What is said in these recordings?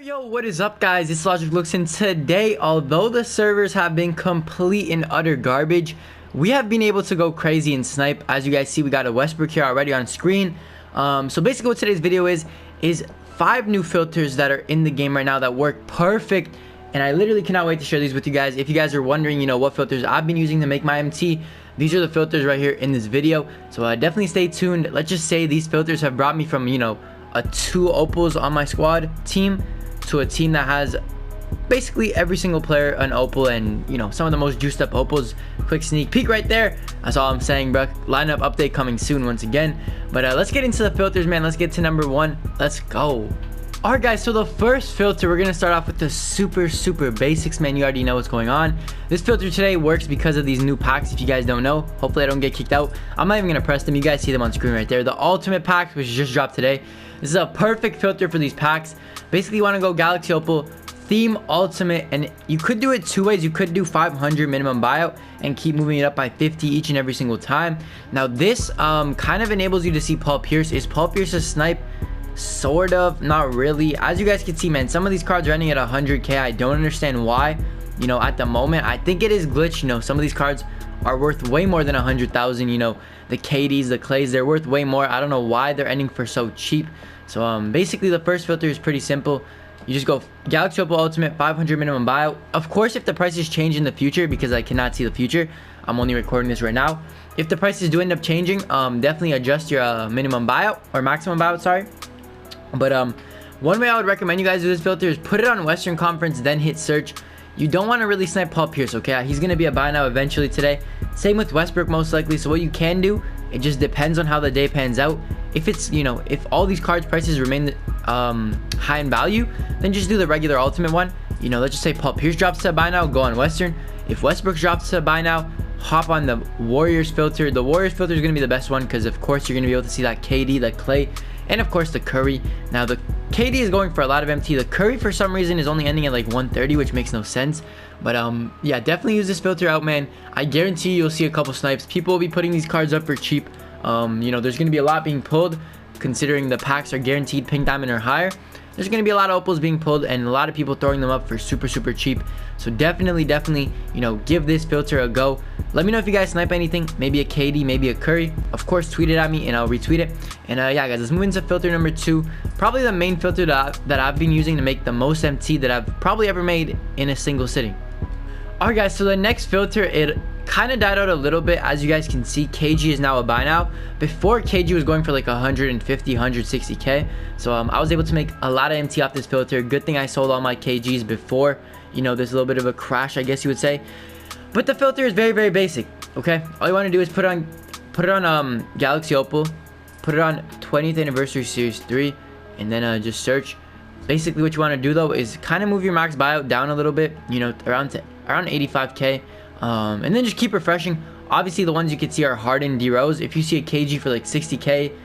Yo, what is up guys? It's LogicLookss, and today, although the servers have been complete and utter garbage, we have been able to go crazy in Snipe. As you guys see, we got a Westbrook here already on screen. So basically what today's video is 5 new filters that are in the game right now that work perfect, and I literally cannot wait to share these with you guys. If you guys are wondering, what filters I've been using to make my MT, these are the filters right here in this video. So definitely stay tuned. Let's just say these filters have brought me from, a 2 opals on my squad team to a team that has basically every single player an opal, and some of the most juiced up opals. Quick sneak peek right there. That's all I'm saying, bro. Lineup update coming soon once again. But let's get into the filters, man. Let's get to number 1. Let's go. Alright guys, so the first filter, we're gonna start off with the super basics, man. You already know what's going on. This filter today works because of these new packs. If you guys don't know, hopefully I don't get kicked out. I'm not even gonna press them. You guys see them on screen right there. The ultimate packs, which just dropped today. This is a perfect filter for these packs. Basically, you want to go Galaxy Opal, Theme, Ultimate, and you could do it 2 ways. You could do 500 minimum buyout and keep moving it up by 50 each and every single time. Now this kind of enables you to see Paul Pierce. Is Paul Pierce a snipe? Sort of, not really. As you guys can see, man, some of these cards are ending at 100k. I don't understand why. At the moment, I think it is glitched. Some of these cards are worth way more than 100,000. The KDs, the Clays, they're worth way more. I don't know why they're ending for so cheap. So basically the first filter is pretty simple. You just go Galaxy Opal Ultimate, 500 minimum buyout. Of course, if the prices change in the future, because I cannot see the future, I'm only recording this right now. If the prices do end up changing, definitely adjust your minimum buyout, or maximum buyout, sorry. But one way I would recommend you guys do this filter is put it on Western Conference, then hit search. You don't want to really snipe Paul Pierce, okay? He's going to be a buy now eventually today. Same with Westbrook most likely. So what you can do, it just depends on how the day pans out. If it's, if all these cards prices remain high in value, then just do the regular ultimate one. Let's just say Paul Pierce drops to buy now, go on Western. If Westbrook drops to buy now, hop on the Warriors filter. The Warriors filter is going to be the best one because, of course, you're going to be able to see that KD, the Clay, and of course the Curry. Now the KD is going for a lot of MT. The Curry for some reason is only ending at like 130, which makes no sense. But yeah, definitely use this filter out, man. I guarantee you'll see a couple snipes. People will be putting these cards up for cheap. There's going to be a lot being pulled, considering the packs are guaranteed pink diamond or higher. There's going to be a lot of opals being pulled and a lot of people throwing them up for super cheap. So definitely give this filter a go. Let me know if you guys snipe anything, maybe a KD, maybe a Curry. Of course, tweet it at me and I'll retweet it. And yeah guys, let's move into filter number 2. Probably the main filter that I've been using to make the most MT that I've probably ever made in a single sitting. Alright guys, so the next filter, it kind of died out a little bit. As you guys can see, KG is now a buy now. Before, KG was going for like 150, 160k. So I was able to make a lot of MT off this filter. Good thing I sold all my KGs before, there's a little bit of a crash, I guess you would say. But the filter is very basic, okay? All you want to do is put it on Galaxy Opal, put it on 20th Anniversary Series 3, and then just search. Basically what you want to do though is kind of move your max buyout down a little bit, around 85k, and then just keep refreshing. Obviously the ones you can see are hardened D-Rose. If you see a KG for like 60k,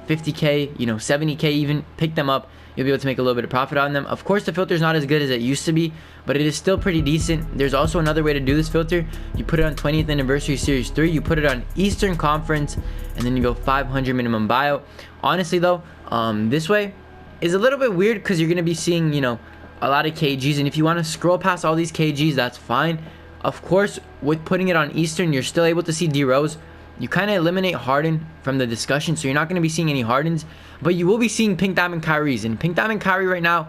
50k, 70k even, pick them up. You'll be able to make a little bit of profit on them. Of course, the filter is not as good as it used to be, but it is still pretty decent. There's also another way to do this filter. You put it on 20th Anniversary Series 3, you put it on Eastern Conference, and then you go 500 minimum buyout. Honestly though, this way is a little bit weird because you're going to be seeing, a lot of KGs, and if you want to scroll past all these KGs, that's fine. Of course, with putting it on Eastern, you're still able to see D-Rose. You kind of eliminate Harden from the discussion, so you're not going to be seeing any Hardens, but you will be seeing Pink Diamond Kyries. And Pink Diamond Kyrie right now,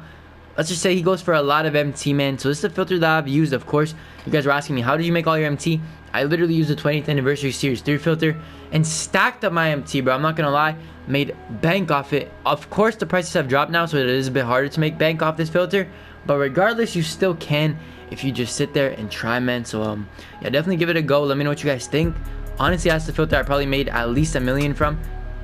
let's just say he goes for a lot of MT, man. So this is the filter that I've used. Of course, you guys were asking me, how did you make all your MT? I literally used the 20th Anniversary Series 3 filter and stacked up my MT, bro. I'm not going to lie, made bank off it. Of course, the prices have dropped now, so it is a bit harder to make bank off this filter, but regardless, you still can if you just sit there and try, man. So yeah, definitely give it a go. Let me know what you guys think. Honestly, that's the filter I probably made at least $1 million from.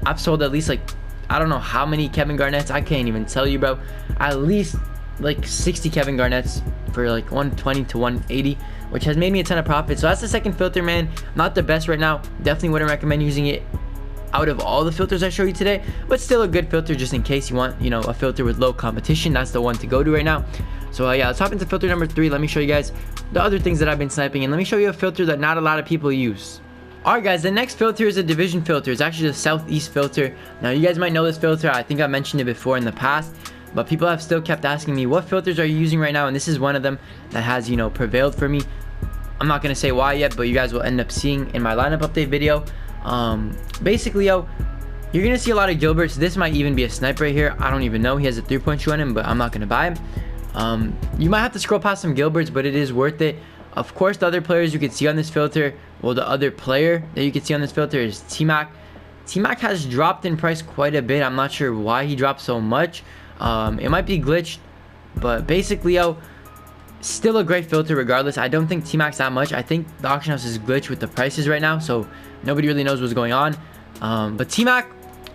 I've sold at least, like, I don't know how many Kevin Garnett's. I can't even tell you, bro. At least like 60 Kevin Garnett's for like 120 to 180, which has made me a ton of profit. So that's the second filter, man. Not the best right now. Definitely wouldn't recommend using it out of all the filters I show you today, but still a good filter just in case you want, a filter with low competition. That's the one to go to right now. So yeah, let's hop into filter number 3. Let me show you guys the other things that I've been sniping, and let me show you a filter that not a lot of people use. Alright guys, the next filter is a division filter. It's actually the Southeast filter. Now you guys might know this filter. I think I mentioned it before in the past. but people have still kept asking me, what filters are you using right now? And this is one of them that has, you know, prevailed for me. I'm not gonna say why yet, but you guys will end up seeing in my lineup update video. Basically, yo, you're gonna see a lot of Gilberts. This might even be a Snipe right here. I don't even know. He has a 3-point shoe on him, but I'm not gonna buy him. You might have to scroll past some Gilberts, but it is worth it. Of course, the other players you can see on this filter, well, the other player that you can see on this filter is T-Mac. T-Mac has dropped in price quite a bit. I'm not sure why he dropped so much. It might be glitched, but basically, yo, still a great filter regardless. I don't think T-Mac's that much. I think the auction house is glitched with the prices right now, so nobody really knows what's going on. But T-Mac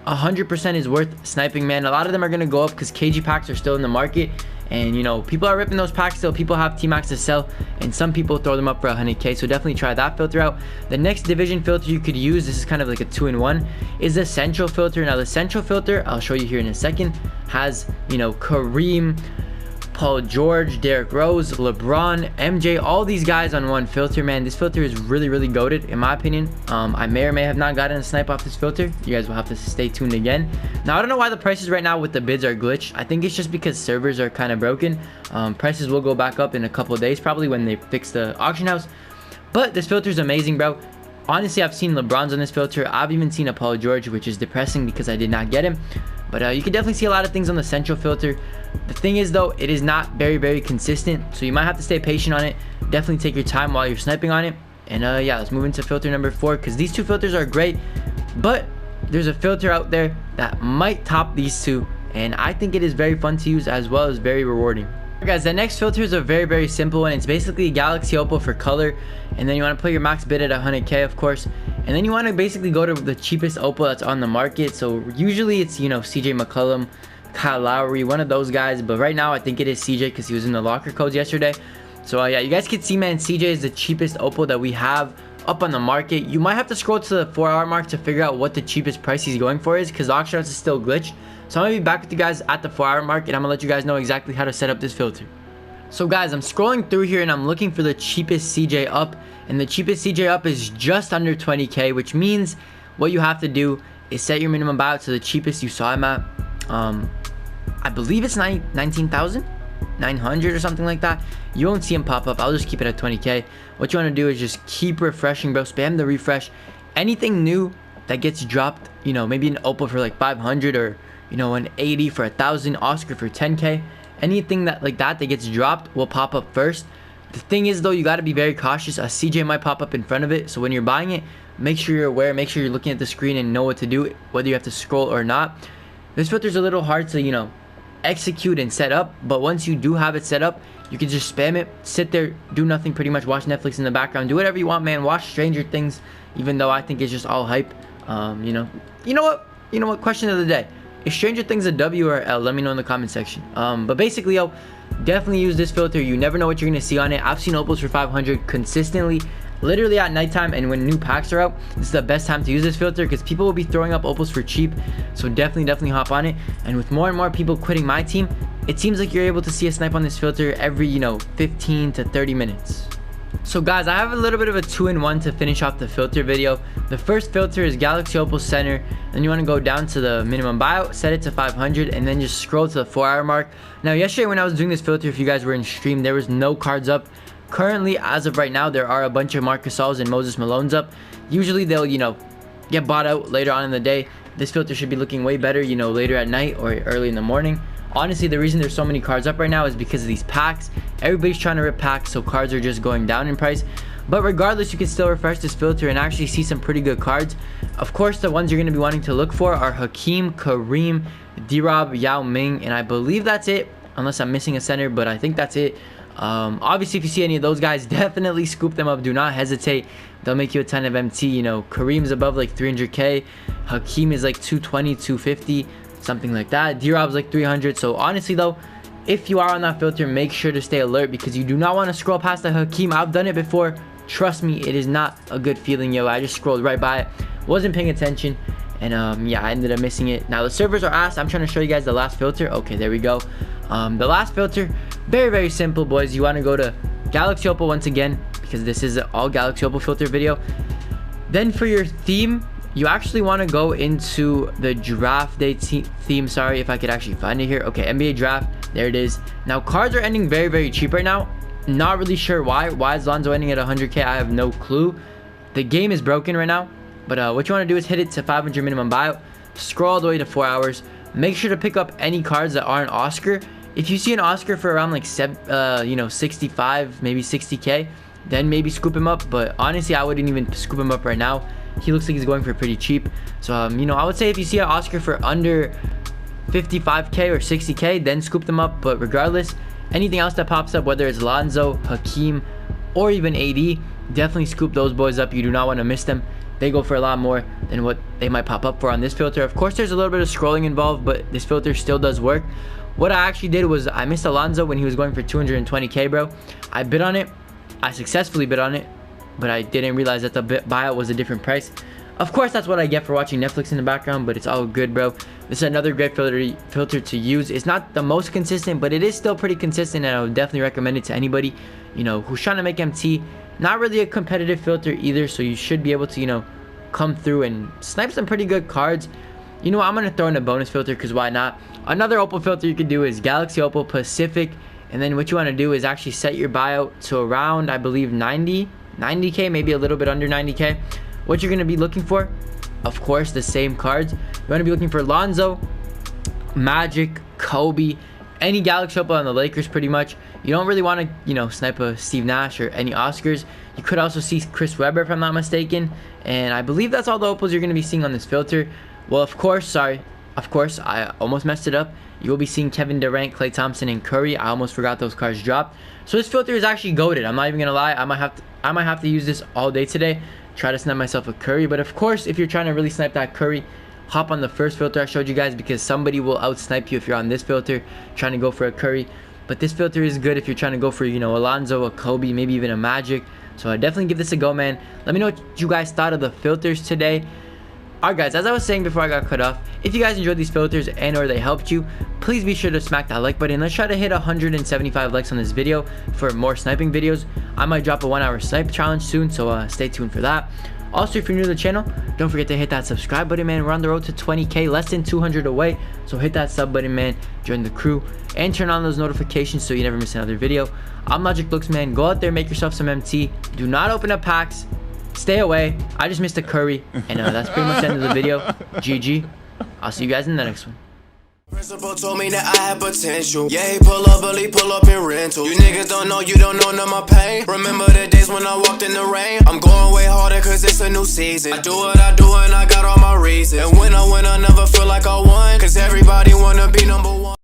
100% is worth sniping, man. A lot of them are going to go up because KG packs are still in the market, and you know, people are ripping those packs still. People have T-Macs to sell, and some people throw them up for 100k, so definitely try that filter out. The next division filter you could use, this is kind of like a 2-in-1, is the central filter. Now the central filter, I'll show you here in a second, has, you know, Kareem, Paul George, Derrick Rose, LeBron, MJ, all these guys on one filter, man. This filter is really, really goated in my opinion. I may or may have not gotten a snipe off this filter. You guys will have to stay tuned again. Now, I don't know why the prices right now with the bids are glitched. I think it's just because servers are kind of broken. Prices will go back up in a couple of days probably when they fix the auction house. But this filter is amazing, bro. Honestly, I've seen LeBron's on this filter. I've even seen a Paul George, which is depressing because I did not get him. But you can definitely see a lot of things on the central filter. The thing is, though, it is not very, very consistent, so you might have to stay patient on it. Definitely take your time while you're sniping on it. And yeah, let's move into filter number 4, because these two filters are great, but there's a filter out there that might top these two, and I think it is very fun to use as well as very rewarding. Guys, the next filter is a very, very simple one. It's basically a Galaxy Opal for color, and then you want to put your max bid at 100k, of course, and then you want to basically go to the cheapest Opal that's on the market. So usually it's, you know, CJ McCollum, Kyle Lowry, one of those guys, but right now I think it is CJ because he was in the locker codes yesterday. So yeah, you guys can see, man, CJ is the cheapest Opal that we have up on the market. You might have to scroll to the 4-hour mark to figure out what the cheapest price he's going for is, because the auction house is still glitched. So I'm gonna be back with you guys at the 4-hour mark, and I'm gonna let you guys know exactly how to set up this filter. So guys, I'm scrolling through here and I'm looking for the cheapest CJ up, and the cheapest CJ up is just under 20k, which means what you have to do is set your minimum buyout to the cheapest you saw him at. I believe it's 19,900 or something like that. You won't see him pop up. I'll just keep it at 20k. What you want to do is just keep refreshing, bro. Spam the refresh. Anything new that gets dropped, you know, maybe an Opal for like 500, or you know, an 80 for 1,000, Oscar for 10k. Anything that like that gets dropped will pop up first. The thing is, though, you got to be very cautious. A CJ might pop up in front of it, so when you're buying it, make sure you're aware. Make sure you're looking at the screen and know what to do, whether you have to scroll or not. This filter's a little hard to, you know, execute and set up, but once you do have it set up, you can just spam it, sit there, do nothing, pretty much watch Netflix in the background, do whatever you want, man. Watch Stranger Things, even though I think it's just all hype. You know what, question of the day, is Stranger Things a W or L? Let me know in the comment section. But basically, yo, definitely use this filter. You never know what you're gonna see on it. I've seen Opals for 500 consistently, literally at nighttime, and when new packs are out, this is the best time to use this filter because people will be throwing up Opals for cheap. So definitely hop on it. And with more and more people quitting my team, it seems like you're able to see a snipe on this filter every, you know, 15 to 30 minutes. So guys, I have a little bit of a 2-in-1 to finish off the filter video. The first filter is Galaxy Opal Center. Then you want to go down to the minimum buyout, set it to 500, and then just scroll to the 4-hour mark. Now, yesterday when I was doing this filter, if you guys were in stream, there was no cards up. Currently, as of right now, there are a bunch of Marc Gasols and Moses Malones up. Usually they'll, you know, get bought out later on in the day. This filter should be looking way better, you know, later at night or early in the morning. Honestly, the reason there's so many cards up right now is because of these packs. Everybody's trying to rip packs, so cards are just going down in price. But regardless, you can still refresh this filter and actually see some pretty good cards. Of course, the ones you're going to be wanting to look for are Hakeem, Kareem, D-Rob, Yao Ming, and I believe that's it, unless I'm missing a center, but I think that's it. Obviously, if you see any of those guys, definitely scoop them up. Do not hesitate. They'll make you a ton of MT. You know, Kareem's above like 300k. Hakeem is like 220, 250, something like that. D-Rob's like 300. So honestly, though, if you are on that filter, make sure to stay alert because you do not want to scroll past the Hakeem. I've done it before. Trust me, it is not a good feeling, yo. I just scrolled right by it, wasn't paying attention, and yeah, I ended up missing it. Now the servers are asked. I'm trying to show you guys the last filter. Okay, there we go. The last filter, very simple, boys. You want to go to Galaxy Opal once again because this is an all Galaxy Opal filter video. Then for your theme, you actually want to go into the draft day theme. Sorry, if I could actually find it here. Okay, NBA draft, there it is. Now cards are ending very, very cheap right now. Not really sure why is Lonzo ending at 100k. I have no clue. The game is broken right now, but what you want to do is hit it to 500 minimum buyout, scroll all the way to 4 hours, make sure to pick up any cards that aren't Oscar. If you see an Oscar for around like 65, maybe 60k, then maybe scoop him up. But honestly, I wouldn't even scoop him up right now. He looks like he's going for pretty cheap. So I would say if you see an Oscar for under 55k or 60k, then scoop them up. But regardless, anything else that pops up, whether it's Lonzo, Hakeem, or even AD, definitely scoop those boys up. You do not want to miss them. They go for a lot more than what they might pop up for on this filter. Of course, there's a little bit of scrolling involved, but this filter still does work. What I actually did was I missed Alonzo when he was going for 220k, bro. I bid on it. I successfully bid on it, but I didn't realize that the buyout was a different price. Of course, that's what I get for watching Netflix in the background, but it's all good, bro. This is another great filter to use. It's not the most consistent, but it is still pretty consistent, and I would definitely recommend it to anybody, who's trying to make MT. Not really a competitive filter either, so you should be able to, come through and snipe some pretty good cards. I'm going to throw in a bonus filter because why not? Another Opal filter you could do is Galaxy Opal Pacific, and then what you want to do is actually set your buyout to around, I believe, 90k, maybe a little bit under 90k. What you're going to be looking for, of course, the same cards. You want to be looking for Lonzo, Magic, Kobe, any Galaxy Opal on the Lakers pretty much. You don't really want to, snipe a Steve Nash or any Oscars. You could also see Chris Webber if I'm not mistaken. And I believe that's all the Opals you're going to be seeing on this filter. Well, of course, I almost messed it up. You will be seeing Kevin Durant, Klay Thompson, and Curry. I almost forgot those cards dropped. So this filter is actually goated. I'm not even going to lie. I might have to use this all day today. Try to snipe myself a Curry. But of course, if you're trying to really snipe that Curry, hop on the first filter I showed you guys, because somebody will out-snipe you if you're on this filter trying to go for a Curry. But this filter is good if you're trying to go for, Alonzo, a Kobe, maybe even a Magic. So I definitely give this a go, man. Let me know what you guys thought of the filters today. Alright guys, as I was saying before I got cut off, if you guys enjoyed these filters and or they helped you, please be sure to smack that like button. Let's try to hit 175 likes on this video for more sniping videos. I might drop a 1-hour snipe challenge soon, so stay tuned for that. Also, if you're new to the channel, don't forget to hit that subscribe button, man. We're on the road to 20k, less than 200 away. So hit that sub button, man. Join the crew and turn on those notifications so you never miss another video. I'm LogicLookss, man. Go out there, make yourself some MT. Do not open up packs. Stay away. I just missed a Curry, and that's pretty much the end of the video. GG. I'll see you guys in the next one. Principal told me that I had potential. Yeah, he pull up, but he pull up in rental. You niggas don't know, you don't know none of my pain. Remember the days when I walked in the rain? I'm going way harder cause it's a new season. I do what I do and I got all my reasons. And when I win, I never feel like I won, cause everybody wanna be number one.